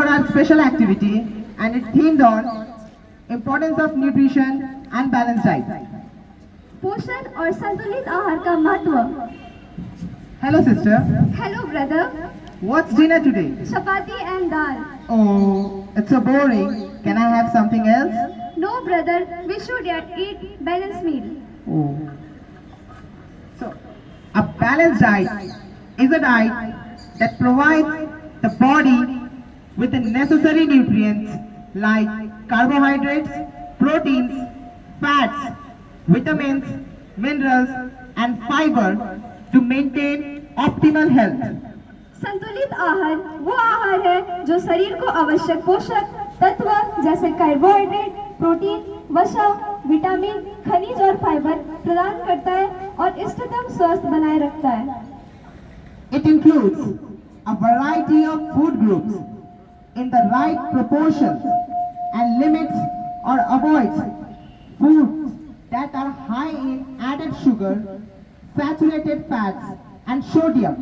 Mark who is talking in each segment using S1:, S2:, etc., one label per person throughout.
S1: for our special activity, and it's themed on importance of nutrition and balanced diet.
S2: पोषण और संतुलित आहार का महत्व।
S1: Hello sister,
S2: hello brother.
S1: what's dinner today?
S2: Chapati and dal.
S1: Oh, it's so boring. Can I have something else?
S2: No brother, we should eat balanced meal.
S1: Oh. So, a balanced diet is a diet that provides the body with the necessary nutrients like carbohydrates, proteins, fats, vitamins, minerals, and fiber to maintain optimal health.
S2: संतुलित आहार वो आहार है जो शरीर को आवश्यक पोषक तत्व जैसे कार्बोहाइड्रेट, प्रोटीन, वसा, विटामिन, खनिज और फाइबर प्रदान करता है और इष्टतम स्वास्थ्य बनाए रखता है।
S1: It includes a variety of food groups in the right proportions and limits or avoids foods that are high in added sugar, saturated fats and sodium.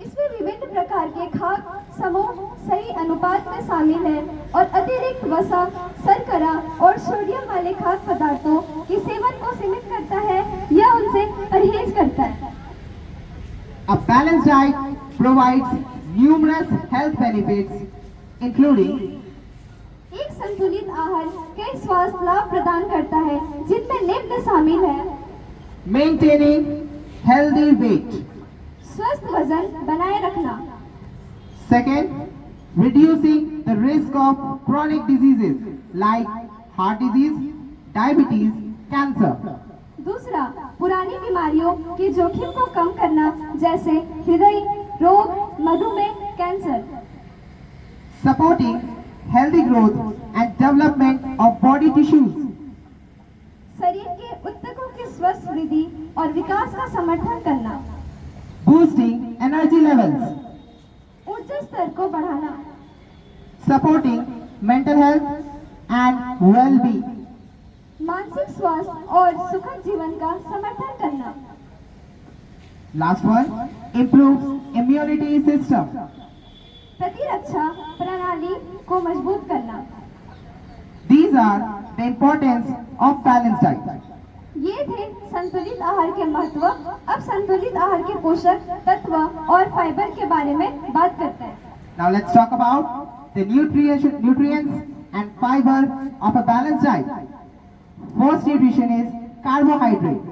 S2: इसमें विभिन्न प्रकार के खाद्य समूह सही अनुपात में शामिल हैं और अतिरिक्त वसा, शर्करा और सोडियम वाले खाद्य पदार्थों के सेवन को सीमित करता है या उनसे परहेज करता है।
S1: A balanced diet provides numerous health benefits including
S2: एक संतुलित आहार कई स्वास्थ्य लाभ प्रदान करता है जिनमें निम्न शामिल है।
S1: maintaining healthy weight.
S2: स्वस्थ वजन बनाए रखना।
S1: Second, reducing the risk of chronic diseases like heart disease, diabetes, cancer.
S2: दूसरा, पुरानी बीमारियों के जोखिम को कम करना जैसे हृदय रोग, मधुमेह, cancer.
S1: Supporting healthy growth and development of body tissues.
S2: शरीर के ऊतकों की स्वस्थ वृद्धि और विकास का समर्थन करना।
S1: Boosting energy levels.
S2: ऊर्जा स्तर को बढ़ाना।
S1: Supporting mental health and well-being.
S2: मानसिक स्वास्थ्य और सुखद जीवन का समर्थन करना।
S1: Last one, improves immunity system.
S2: प्रतिरक्षा प्रणाली को मजबूत करना।
S1: These are the importance of balanced diet.
S2: ये थे संतुलित आहार के महत्व। अब संतुलित आहार के पोषक तत्व और फाइबर के बारे में बात करते हैं।
S1: Now let's talk about the nutrients and fiber of a balanced diet. First nutrition is carbohydrate.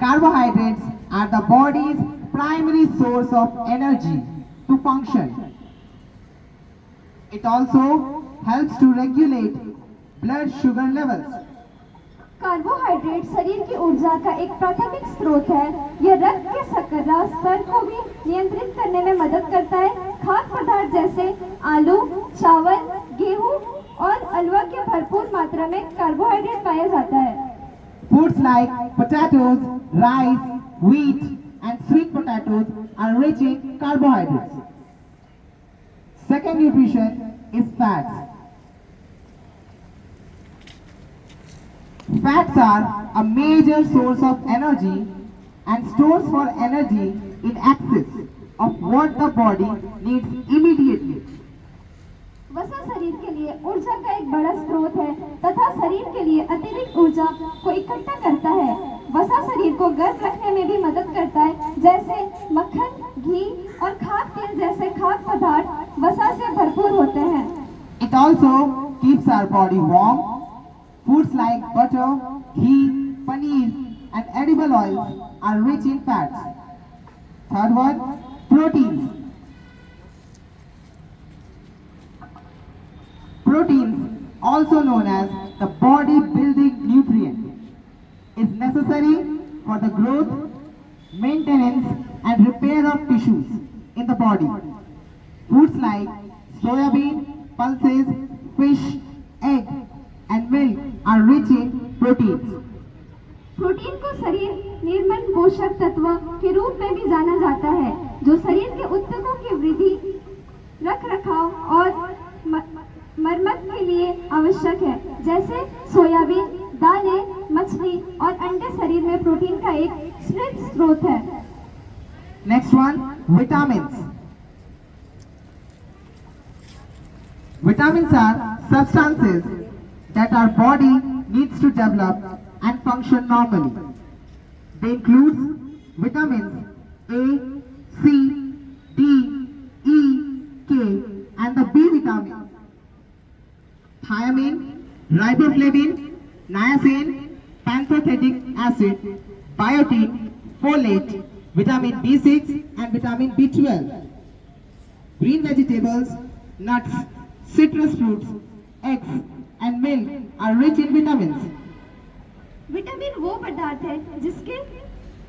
S1: Carbohydrates are the body's primary source of energy to function. It also helps to regulate blood sugar levels.
S2: Carbohydrate शरीर की ऊर्जा का एक प्राथमिक स्रोत है। यह रक्त के शर्करा स्तर को भी नियंत्रित करने में मदद करता है। खाद्य पदार्थ जैसे आलू, चावल, गेहूं और अलवा के भरपूर मात्रा में कार्बोहाइड्रेट पाया जाता है।
S1: Foods like potatoes, rice, wheat and sweet potatoes are rich in carbohydrates. Second nutrition is fats. Fats are a major source of energy and stores for energy in excess of what the body needs immediately.
S2: वसा शरीर के लिए ऊर्जा का एक बड़ा स्रोत है तथा शरीर के लिए अतिरिक्त ऊर्जा को इकट्ठा करता है। वसा शरीर को गर्म रखने में भी मदद करता है जैसे मक्खन, घी और खाद्य तेल जैसे खाद्य पदार्थ वसा से भरपूर होते हैं।
S1: It also keeps our body warm. Foods like butter, ghee, paneer and edible oils are rich in fats. Third one, proteins. Proteins, also known as the body building nutrient, is necessary for the growth, maintenance and repair of tissues in the body. Foods like soybean, pulses, fish, egg and milk are rich in proteins.
S2: Protein को शरीर निर्मल पोषक तत्व के रूप में भी जाना जाता है जो शरीर के ऊतकों की वृद्धि, रखरखाव और मरम्मत के लिए आवश्यक है। जैसे सोयाबीन, दालें, मछली और अंडे शरीर में प्रोटीन का एक समृद्ध स्रोत है।
S1: Next one, Vitamins. Vitamins are substances that our body needs to develop and function normally. They include vitamins A, C, D, E, K and the B vitamins. Thiamine, riboflavin, niacin, pantothenic acid, biotin, folate, vitamin B6 and vitamin B12. Green vegetables, nuts, citrus fruits, eggs and milk are rich in vitamins.
S2: Vitamin वो पदार्थ है जिसके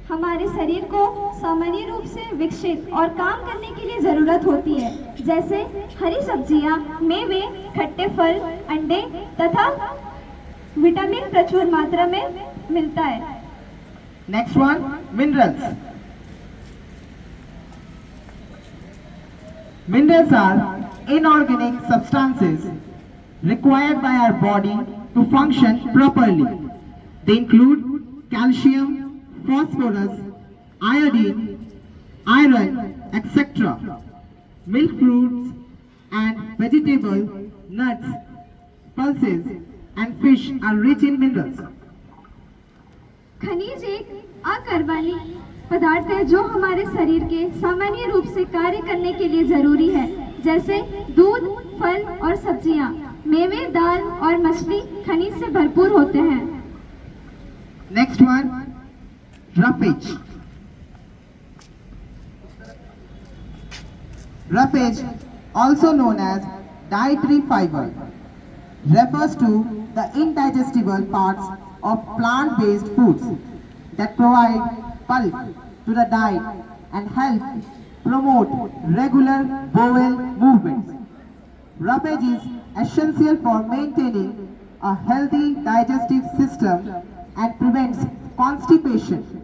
S2: हमारे शरीर को सामान्य रूप से विकसित और काम करने के लिए जरूरत होती है, जैसे हरी सब्जियां, मेवे, खट्टे फल, अंडे तथा विटामिन प्रचुर मात्रा में मिलता है।
S1: Next one, minerals. Minerals are inorganic substances required by our body to function properly. They include calcium, phosphorus, iodine, iron, etc. Milk, fruits and vegetables, nuts, pulses and fish are rich in minerals.
S2: खनिज एक अकार्बनिक पदार्थ है जो हमारे शरीर के सामान्य रूप से कार्य करने के लिए जरूरी है, जैसे दूध, फल और सब्जियां, मेवे, दाल और मछली खनिज से भरपूर होते हैं।
S1: Next one, roughage. Roughage, also known as dietary fiber, refers to the indigestible parts of plant-based foods that provide pulp to the diet and help promote regular bowel movements. Roughage is essential for maintaining a healthy digestive system and prevents constipation.